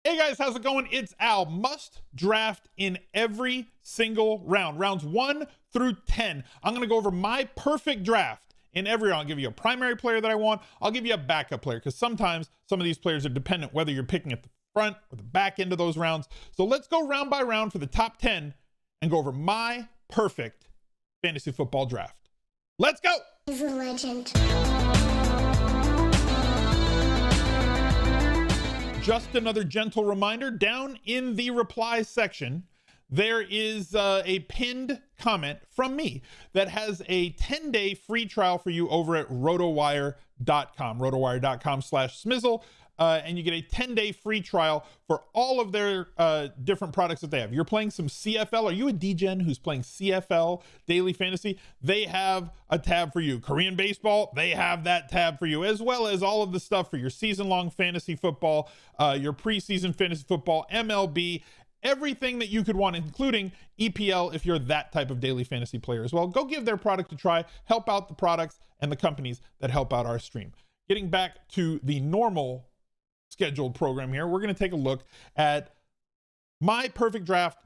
Hey guys, how's it going? It's Al. Must draft in every single round. Rounds 1 through 10. I'm going to go over my perfect draft in every round. I'll give you a primary player that I want. I'll give you a backup player because sometimes some of these players are dependent whether you're picking at the front or the back end of those rounds. So let's go round by round for the top 10 and go over my perfect fantasy football draft. Let's go. He's a legend. Just another gentle reminder, down in the reply section, there is a pinned comment from me that has a 10-day free trial for you over at rotowire.com, rotowire.com/smizzle. And you get a 10-day free trial for all of their different products that they have. You're playing some CFL. Are you a DGen who's playing CFL daily fantasy? They have a tab for you. Korean baseball, they have that tab for you, as well as all of the stuff for your season-long fantasy football, your preseason fantasy football, MLB, everything that you could want, including EPL if you're that type of daily fantasy player as well. Go give their product a try. Help out the products and the companies that help out our stream. Getting back to the normal scheduled program here, we're going to take a look at my perfect draft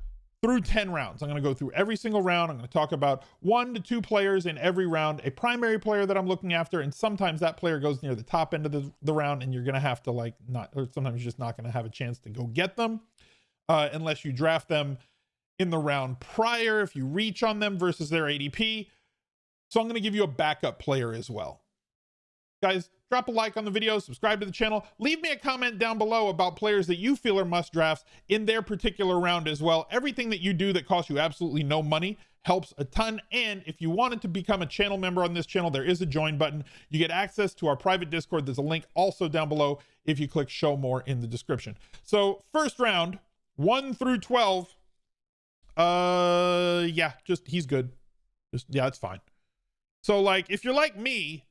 through 10 rounds. I'm going to go through every single round. I'm going to talk about 1 to 2 players in every round, a primary player that I'm looking after, and sometimes that player goes near the top end of the round and you're going to have to or sometimes you're just not going to have a chance to go get them unless you draft them in the round prior, if you reach on them versus their ADP. So I'm going to give you a backup player as well. Guys, drop a like on the video, subscribe to the channel, leave me a comment down below about players that you feel are must drafts in their particular round as well. Everything that you do that costs you absolutely no money helps a ton. And if you wanted to become a channel member on this channel, there is a join button. You get access to our private Discord. There's a link also down below if you click show more in the description. So first round, 1 through 12. Yeah, he's good. Yeah, it's fine. So like, if you're like me,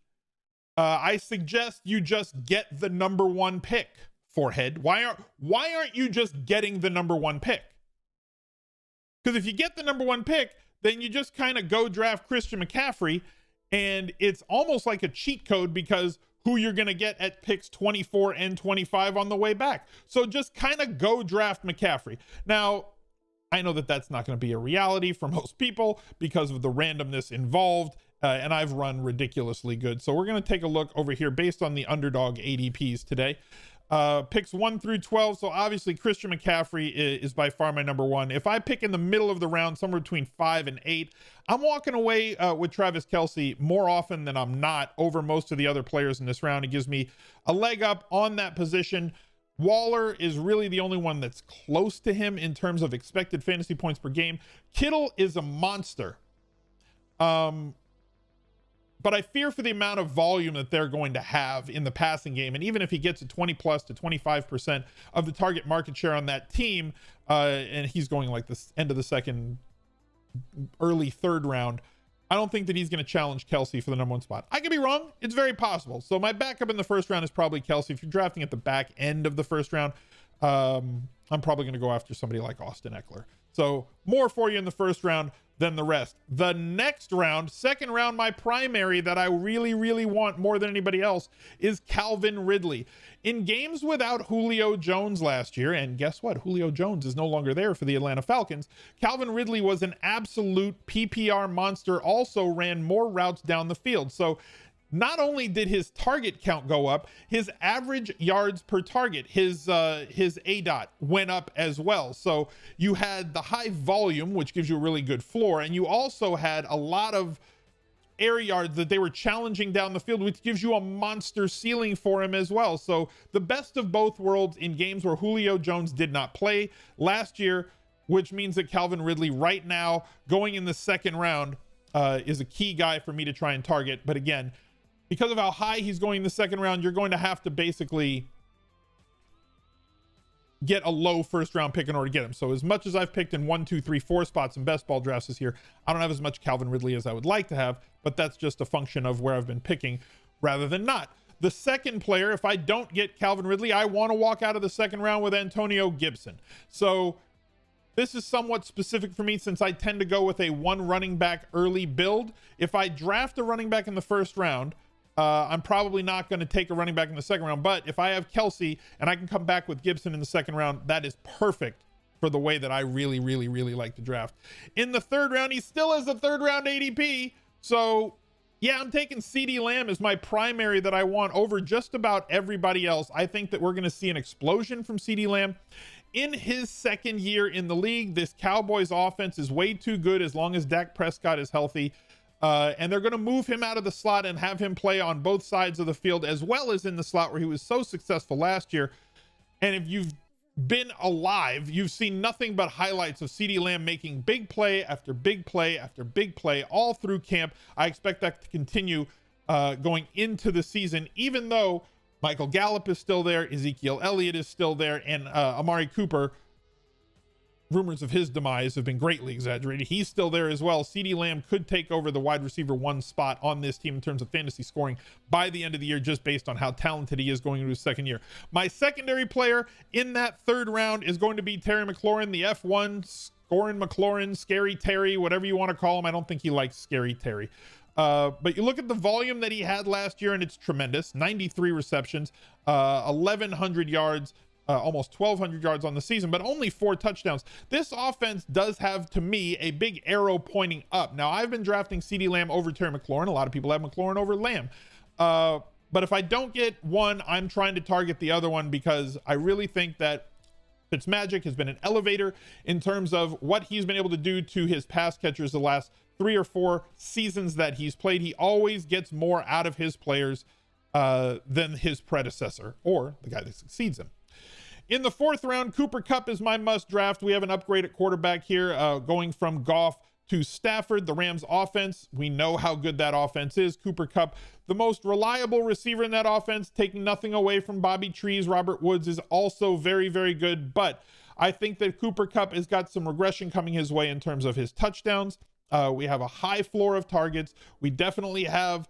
I suggest you just get the number 1 pick, forehead. Why aren't you just getting the number 1 pick? Because if you get the number 1 pick, then you just kind of go draft Christian McCaffrey, and it's almost like a cheat code because who you're going to get at picks 24 and 25 on the way back. So just kind of go draft McCaffrey. Now, I know that that's not going to be a reality for most people because of the randomness involved. And I've run ridiculously good. So we're going to take a look over here based on the underdog ADPs today. Picks 1 through 12. So obviously Christian McCaffrey is by far my number 1. If I pick in the middle of the round, somewhere between 5 and 8, I'm walking away with Travis Kelce more often than I'm not over most of the other players in this round. It gives me a leg up on that position. Waller is really the only one that's close to him in terms of expected fantasy points per game. Kittle is a monster. But I fear for the amount of volume that they're going to have in the passing game. And even if he gets a 20 plus to 25% of the target market share on that team, and he's going like this end of the second, early third round, I don't think that he's going to challenge Kelce for the number 1 spot. I could be wrong. It's very possible. So my backup in the first round is probably Kelce. If you're drafting at the back end of the first round, I'm probably going to go after somebody like Austin Eckler. So more for you in the first round than the rest. The next round, second round, my primary that I really, really want more than anybody else is Calvin Ridley. In games without Julio Jones last year, and guess what? Julio Jones is no longer there for the Atlanta Falcons. Calvin Ridley was an absolute PPR monster, also ran more routes down the field. So not only did his target count go up, his average yards per target, his ADOT went up as well. So you had the high volume, which gives you a really good floor, and you also had a lot of air yards that they were challenging down the field, which gives you a monster ceiling for him as well. So the best of both worlds in games where Julio Jones did not play last year, which means that Calvin Ridley right now going in the second round is a key guy for me to try and target. But again, because of how high he's going in the second round, you're going to have to basically get a low first round pick in order to get him. So as much as I've picked in 1, 2, 3, 4 spots in best ball drafts this year, I don't have as much Calvin Ridley as I would like to have, but that's just a function of where I've been picking rather than not. The second player, if I don't get Calvin Ridley, I want to walk out of the second round with Antonio Gibson. So this is somewhat specific for me since I tend to go with a 1 running back early build. If I draft a running back in the first round, I'm probably not going to take a running back in the second round, but if I have Kelsey and I can come back with Gibson in the second round, that is perfect for the way that I really like to draft. In the third round, he still has a third round ADP. So yeah, I'm taking CeeDee Lamb as my primary that I want over just about everybody else. I think that we're going to see an explosion from CeeDee Lamb. In his second year in the league, this Cowboys offense is way too good as long as Dak Prescott is healthy. And they're going to move him out of the slot and have him play on both sides of the field, as well as in the slot where he was so successful last year. And if you've been alive, you've seen nothing but highlights of CeeDee Lamb making big play after big play after big play all through camp. I expect that to continue going into the season, even though Michael Gallup is still there, Ezekiel Elliott is still there, and Amari Cooper, rumors of his demise have been greatly exaggerated. He's still there as well. CeeDee Lamb could take over the wide receiver 1 spot on this team in terms of fantasy scoring by the end of the year, just based on how talented he is going into his second year. My secondary player in that third round is going to be Terry McLaurin, the F1 scoring McLaurin, Scary Terry, whatever you want to call him. I don't think he likes Scary Terry. But you look at the volume that he had last year and it's tremendous. 93 receptions, 1,100 yards, almost 1,200 yards on the season, but only 4 touchdowns. This offense does have, to me, a big arrow pointing up. Now, I've been drafting CeeDee Lamb over Terry McLaurin. A lot of people have McLaurin over Lamb. But if I don't get one, I'm trying to target the other one because I really think that Fitzmagic has been an elevator in terms of what he's been able to do to his pass catchers the last 3 or 4 seasons that he's played. He always gets more out of his players than his predecessor or the guy that succeeds him. In the fourth round, Cooper Kupp is my must draft. We have an upgrade at quarterback here, going from Goff to Stafford. The Rams offense, we know how good that offense is. Cooper Kupp, the most reliable receiver in that offense, taking nothing away from Bobby Trees. Robert Woods is also very good, but I think that Cooper Kupp has got some regression coming his way in terms of his touchdowns. We have a high floor of targets. We definitely have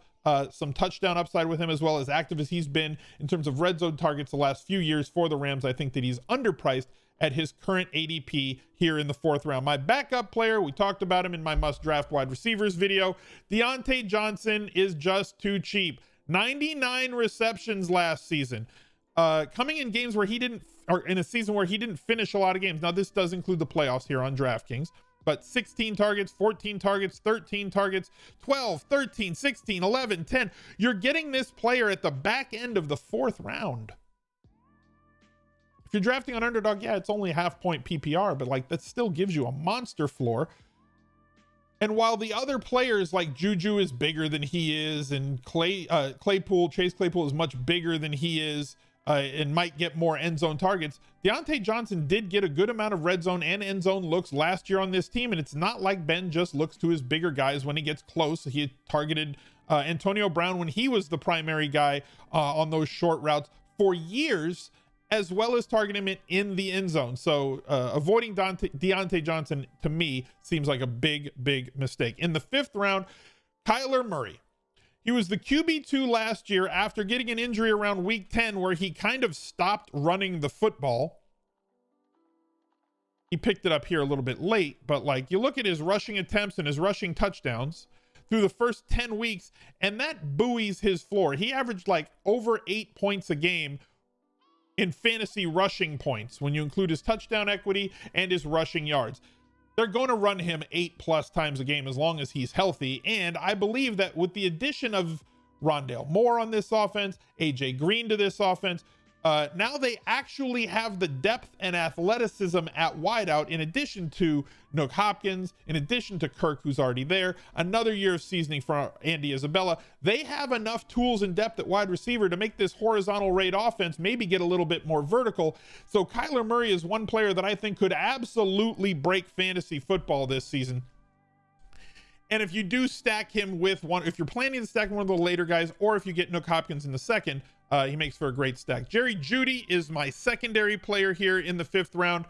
some touchdown upside with him, as well as active as he's been in terms of red zone targets the last few years for the Rams. I think that he's underpriced at his current ADP here in the fourth round. My backup player, we talked about him in my must draft wide receivers video. Deontay Johnson is just too cheap. 99 receptions last season, coming in games where he didn't, or in a season where he didn't finish a lot of games. Now this does include the playoffs here on DraftKings, but 16 targets, 14 targets, 13 targets, 12, 13, 16, 11, 10. You're getting this player at the back end of the fourth round. If you're drafting on underdog, yeah, it's only a half-point PPR, but like that still gives you a monster floor. And while the other players like Juju is bigger than he is, and Chase Claypool is much bigger than he is, and might get more end zone targets, Deontay Johnson did get a good amount of red zone and end zone looks last year on this team. And it's not like Ben just looks to his bigger guys when he gets close. He had targeted Antonio Brown when he was the primary guy on those short routes for years, as well as targeting him in the end zone. So avoiding Deontay Johnson, to me, seems like a big mistake. In the fifth round, Kyler Murray. He was the QB2 last year after getting an injury around week 10 where he kind of stopped running the football. He picked it up here a little bit late, but like you look at his rushing attempts and his rushing touchdowns through the first 10 weeks, and that buoys his floor. He averaged like over 8 points a game in fantasy rushing points when you include his touchdown equity and his rushing yards. They're going to run him 8+ times a game as long as he's healthy. And I believe that with the addition of Rondale Moore on this offense, AJ Green to this offense, now they actually have the depth and athleticism at wideout, in addition to Nook Hopkins, in addition to Kirk, who's already there, another year of seasoning for Andy Isabella. They have enough tools and depth at wide receiver to make this horizontal rate offense maybe get a little bit more vertical. So Kyler Murray is one player that I think could absolutely break fantasy football this season. And if you do stack him with one, if you're planning to stack one of the later guys, or if you get Nook Hopkins in the second, he makes for a great stack. Jerry Jeudy is my secondary player here in the fifth round.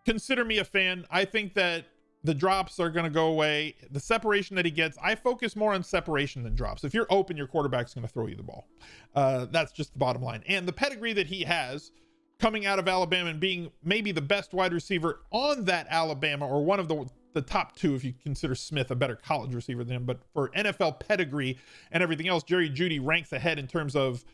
Consider me a fan. I think that the drops are going to go away. The separation that he gets, I focus more on separation than drops. If you're open, your quarterback's going to throw you the ball. That's just the bottom line. And the pedigree that he has coming out of Alabama and being maybe the best wide receiver on that Alabama, or one of the the top two, if you consider Smith a better college receiver than him. But for NFL pedigree and everything else, Jerry Jeudy ranks ahead in terms of,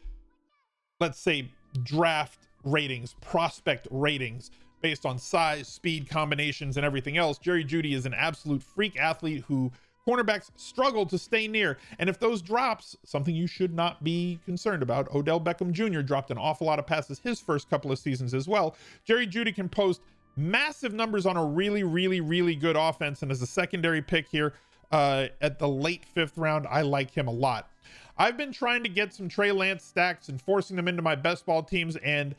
let's say, draft ratings, prospect ratings, based on size, speed, combinations, and everything else. Jerry Jeudy is an absolute freak athlete who cornerbacks struggle to stay near. And if those drops, something you should not be concerned about, Odell Beckham Jr. dropped an awful lot of passes his first couple of seasons as well. Jerry Jeudy can post massive numbers on a really good offense. And as a secondary pick here at the late 5th round, I like him a lot. I've been trying to get some Trey Lance stacks and forcing them into my best ball teams, and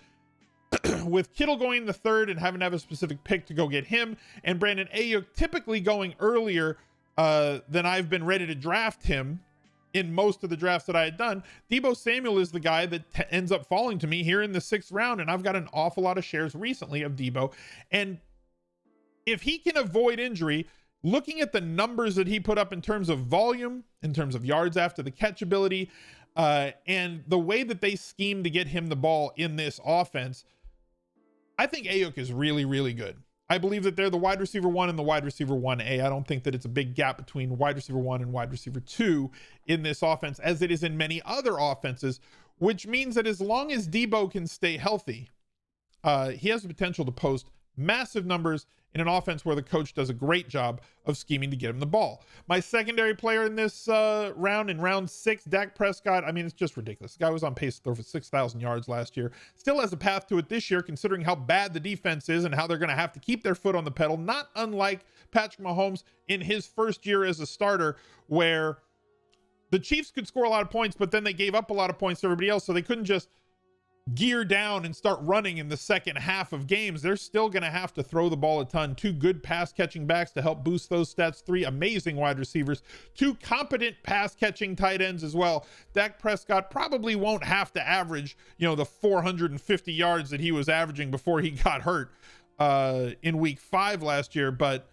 with Kittle going in the 3rd and having to have a specific pick to go get him, and Brandon Ayuk typically going earlier than I've been ready to draft him in most of the drafts that I had done, Deebo Samuel is the guy that ends up falling to me here in the 6th round, and I've got an awful lot of shares recently of Deebo. And if he can avoid injury, looking at the numbers that he put up in terms of volume, in terms of yards after the catch ability, and the way that they scheme to get him the ball in this offense, I think Ayuk is really good. I believe that they're the wide receiver 1 and the wide receiver 1A. I don't think that it's a big gap between wide receiver 1 and wide receiver 2 in this offense, as it is in many other offenses, which means that as long as Deebo can stay healthy, he has the potential to post massive numbers in an offense where the coach does a great job of scheming to get him the ball. My secondary player in this round, in round 6, Dak Prescott. I mean, it's just ridiculous. The guy was on pace to throw for 6,000 yards last year. Still has a path to it this year, considering how bad the defense is and how they're going to have to keep their foot on the pedal, not unlike Patrick Mahomes in his first year as a starter, where the Chiefs could score a lot of points, but then they gave up a lot of points to everybody else, so they couldn't just gear down and start running in the second half of games. They're still going to have to throw the ball a ton. 2 good pass catching backs to help boost those stats. 3 amazing wide receivers. 2 competent pass catching tight ends as well. Dak Prescott probably won't have to average, the 450 yards that he was averaging before he got hurt in week 5 last year. But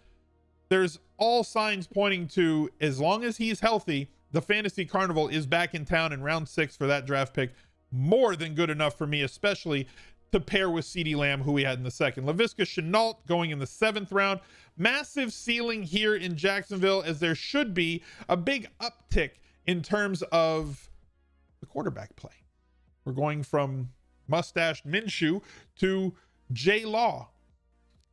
there's all signs pointing to, as long as he's healthy, the fantasy carnival is back in town in round 6 for that draft pick. More than good enough for me, especially to pair with CeeDee Lamb, who we had in the 2nd. Laviska Shenault going in the 7th round. Massive ceiling here in Jacksonville, as there should be a big uptick in terms of the quarterback play. We're going from mustached Minshew to J. Law.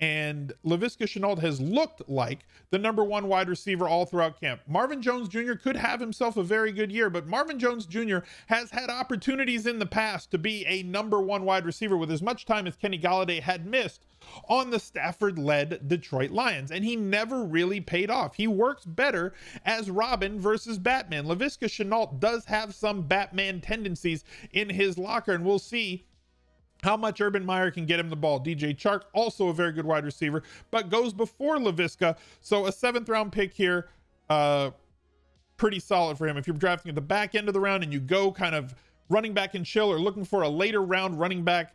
And Laviska Shenault has looked like the number 1 wide receiver all throughout camp. Marvin Jones Jr. could have himself a very good year, but Marvin Jones Jr. has had opportunities in the past to be a number 1 wide receiver with as much time as Kenny Golladay had missed on the Stafford-led Detroit Lions, and he never really paid off. He works better as Robin versus Batman. Laviska Shenault does have some Batman tendencies in his locker, and we'll see how much Urban Meyer can get him the ball. DJ Chark, also a very good wide receiver, but goes before Laviska. So a 7th round pick here, pretty solid for him. If you're drafting at the back end of the round and you go kind of running back and chill, or looking for a later round running back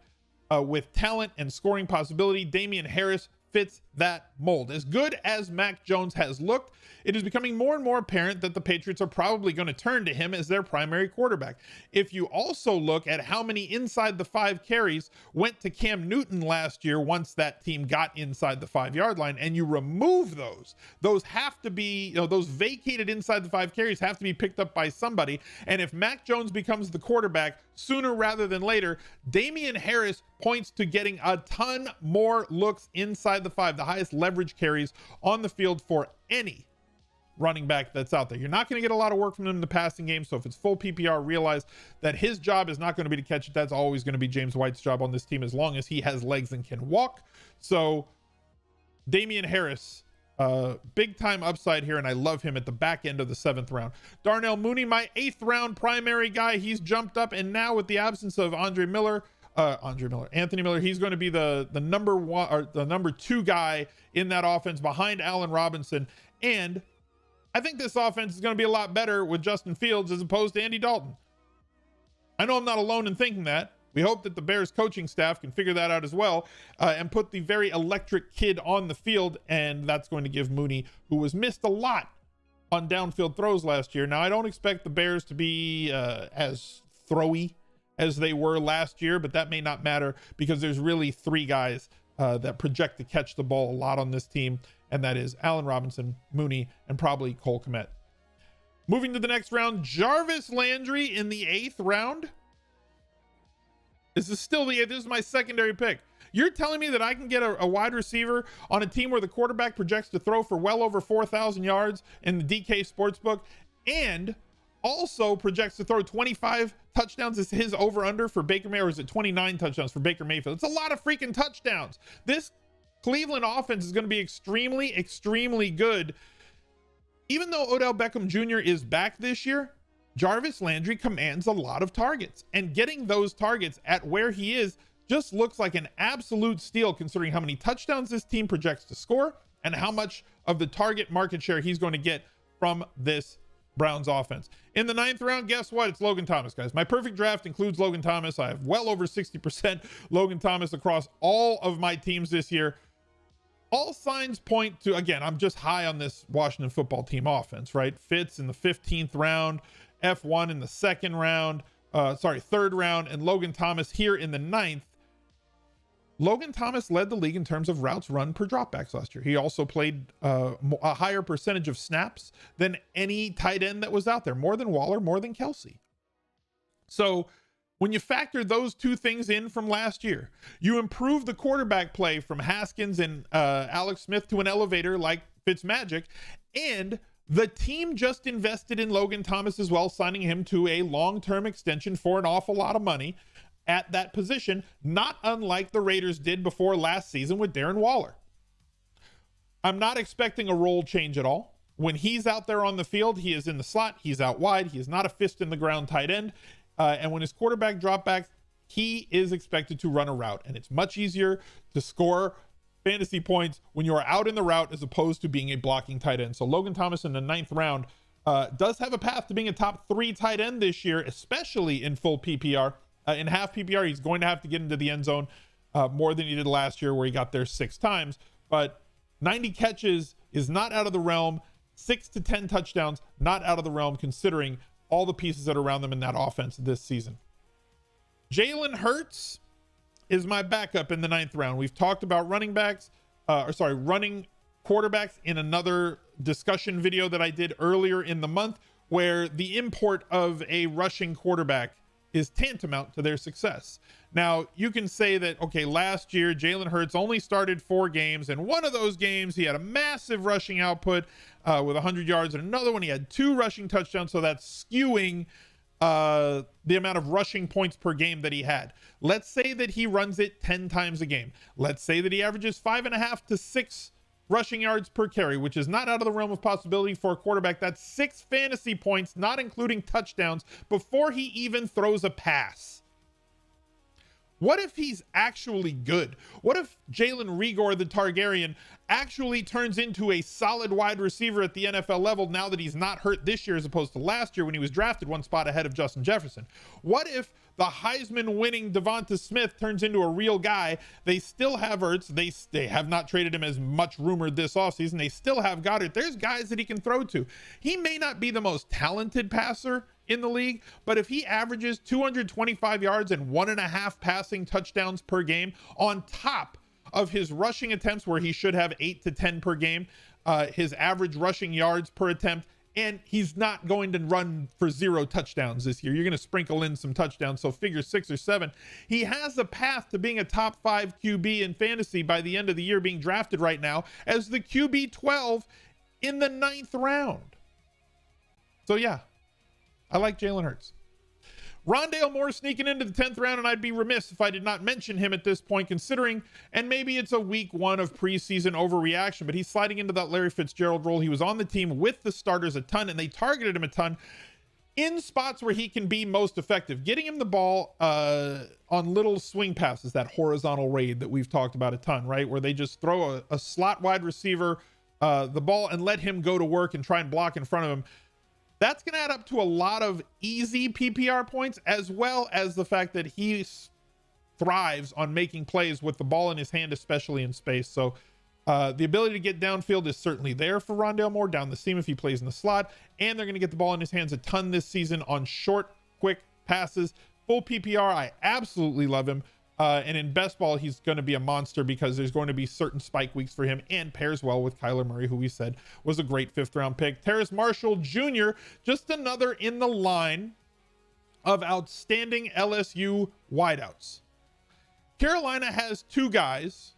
with talent and scoring possibility, Damian Harris fits that mold. As good as Mac Jones has looked, it is becoming more and more apparent that the Patriots are probably going to turn to him as their primary quarterback. If you also look at how many inside the 5 carries went to Cam Newton last year once that team got inside the 5-yard line, and you remove those have to be, those vacated inside the 5 carries have to be picked up by somebody. And if Mac Jones becomes the quarterback sooner rather than later, Damian Harris points to getting a ton more looks inside the 5, the highest leverage carries on the field for any running back that's out there. You're not going to get a lot of work from him in the passing game, so if it's full PPR, realize that his job is not going to be to catch it. That's always going to be James White's job on this team, as long as he has legs and can walk. So Damian Harris, big time upside here, and I love him at the back end of the 7th round. Darnell Mooney, my 8th round primary guy. He's jumped up, and now with the absence of Anthony Miller, he's going to be the number 1 or the number 2 guy in that offense behind Allen Robinson. And I think this offense is going to be a lot better with Justin Fields as opposed to Andy Dalton. I know I'm not alone in thinking that. We hope that the Bears coaching staff can figure that out as well, and put the very electric kid on the field. And that's going to give Mooney, who was missed a lot on downfield throws last year. Now, I don't expect the Bears to be as throwy as they were last year, but that may not matter because there's really 3 guys that project to catch the ball a lot on this team, and that is Allen Robinson, Mooney, and probably Cole Kmet. Moving to the next round, Jarvis Landry in the 8th round. This is my secondary pick. You're telling me that I can get a wide receiver on a team where the quarterback projects to throw for well over 4,000 yards in the DK Sportsbook and also projects to throw 25 touchdowns? Is his over-under for Baker Mayfield, or is it 29 touchdowns for Baker Mayfield? It's a lot of freaking touchdowns. This Cleveland offense is going to be extremely, extremely good. Even though Odell Beckham Jr. is back this year, Jarvis Landry commands a lot of targets, and getting those targets at where he is just looks like an absolute steal, considering how many touchdowns this team projects to score and how much of the target market share he's going to get from this Browns offense. In the 9th round, guess what? It's Logan Thomas, guys. My perfect draft includes Logan Thomas. I have well over 60% Logan Thomas across all of my teams this year. All signs point to, again, I'm just high on this Washington football team offense, right? Fitz in the 15th round, F1 in the 2nd round, 3rd round, and Logan Thomas here in the 9th. Logan Thomas led the league in terms of routes run per dropbacks last year. He also played a higher percentage of snaps than any tight end that was out there, more than Waller, more than Kelsey. So when you factor those two things in from last year, you improve the quarterback play from Haskins and Alex Smith to an elevator like Fitzmagic, and the team just invested in Logan Thomas as well, signing him to a long-term extension for an awful lot of money at that position, not unlike the Raiders did before last season with Darren Waller. I'm not expecting a role change at all. When he's out there on the field, he is in the slot, he's out wide, he is not a fist in the ground tight end. And when his quarterback drop back, he is expected to run a route, and it's much easier to score fantasy points when you are out in the route as opposed to being a blocking tight end. So Logan Thomas in the 9th round does have a path to being a top 3 tight end this year, especially in full PPR. In half PPR, he's going to have to get into the end zone more than he did last year, where he got there 6 times. But 90 catches is not out of the realm. 6 to 10 touchdowns, not out of the realm, considering all the pieces that are around them in that offense this season. Jalen Hurts is my backup in the 9th round. We've talked about running quarterbacks in another discussion video that I did earlier in the month, where the import of a rushing quarterback is tantamount to their success. Now, you can say that, okay, last year, Jalen Hurts only started 4 games, and one of those games, he had a massive rushing output with 100 yards, and another one, he had 2 rushing touchdowns, so that's skewing the amount of rushing points per game that he had. Let's say that he runs it 10 times a game. Let's say that he averages 5.5 to 6 rushing yards per carry, which is not out of the realm of possibility for a quarterback. That's 6 fantasy points, not including touchdowns, before he even throws a pass. What if he's actually good? What if Jalen Reagor, the Targaryen, actually turns into a solid wide receiver at the NFL level now that he's not hurt this year as opposed to last year when he was drafted 1 spot ahead of Justin Jefferson? What if the Heisman winning Devonta Smith turns into a real guy? They still have Ertz. They have not traded him as much rumored this offseason. They still have Goddard. There's guys that he can throw to. He may not be the most talented passer in the league, but if he averages 225 yards and 1.5 passing touchdowns per game on top of his rushing attempts, where he should have 8 to 10 per game, his average rushing yards per attempt, and he's not going to run for 0 touchdowns this year. You're going to sprinkle in some touchdowns, so figure 6 or 7. He has a path to being a top 5 QB in fantasy by the end of the year, being drafted right now as the QB 12 in the 9th round. So yeah, I like Jalen Hurts. Rondale Moore sneaking into the 10th round, and I'd be remiss if I did not mention him at this point, considering, and maybe it's a week 1 of preseason overreaction, but he's sliding into that Larry Fitzgerald role. He was on the team with the starters a ton, and they targeted him a ton in spots where he can be most effective, getting him the ball on little swing passes, that horizontal raid that we've talked about a ton, right? Where they just throw a slot wide receiver the ball and let him go to work and try and block in front of him. That's going to add up to a lot of easy PPR points, as well as the fact that he thrives on making plays with the ball in his hand, especially in space. So the ability to get downfield is certainly there for Rondale Moore down the seam if he plays in the slot, and they're going to get the ball in his hands a ton this season on short, quick passes. Full PPR, I absolutely love him. And in best ball, he's going to be a monster because there's going to be certain spike weeks for him and pairs well with Kyler Murray, who we said was a great 5th round pick. Terrace Marshall Jr., just another in the line of outstanding LSU wideouts. Carolina has 2 guys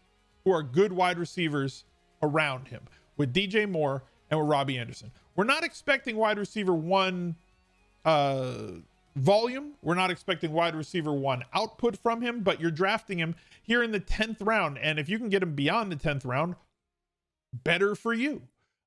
who are good wide receivers around him, with DJ Moore and with Robbie Anderson. We're not expecting wide receiver 1 volume. We're not expecting wide receiver 1 output from him, but you're drafting him here in the 10th round. And if you can get him beyond the 10th round, better for you.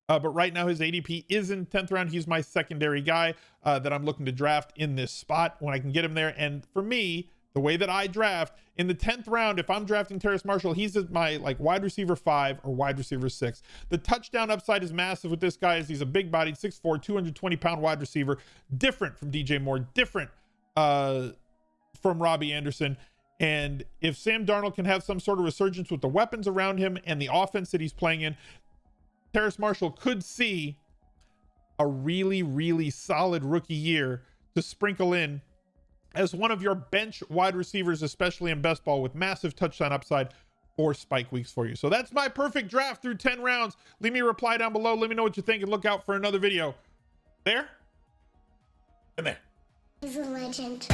But right now his ADP is in 10th round. He's my secondary guy that I'm looking to draft in this spot when I can get him there. And for me, the way that I draft in the 10th round, if I'm drafting Terrace Marshall, he's my like wide receiver 5 or wide receiver 6. The touchdown upside is massive with this guy, as he's a big bodied 6'4", 220 pound wide receiver, different from DJ Moore, different from Robbie Anderson. And if Sam Darnold can have some sort of resurgence with the weapons around him and the offense that he's playing in, Terrace Marshall could see a really, really solid rookie year to sprinkle in as one of your bench wide receivers, especially in best ball, with massive touchdown upside or spike weeks for you. So that's my perfect draft through 10 rounds. Leave me a reply down below. Let me know what you think and look out for another video there and there. He's a legend.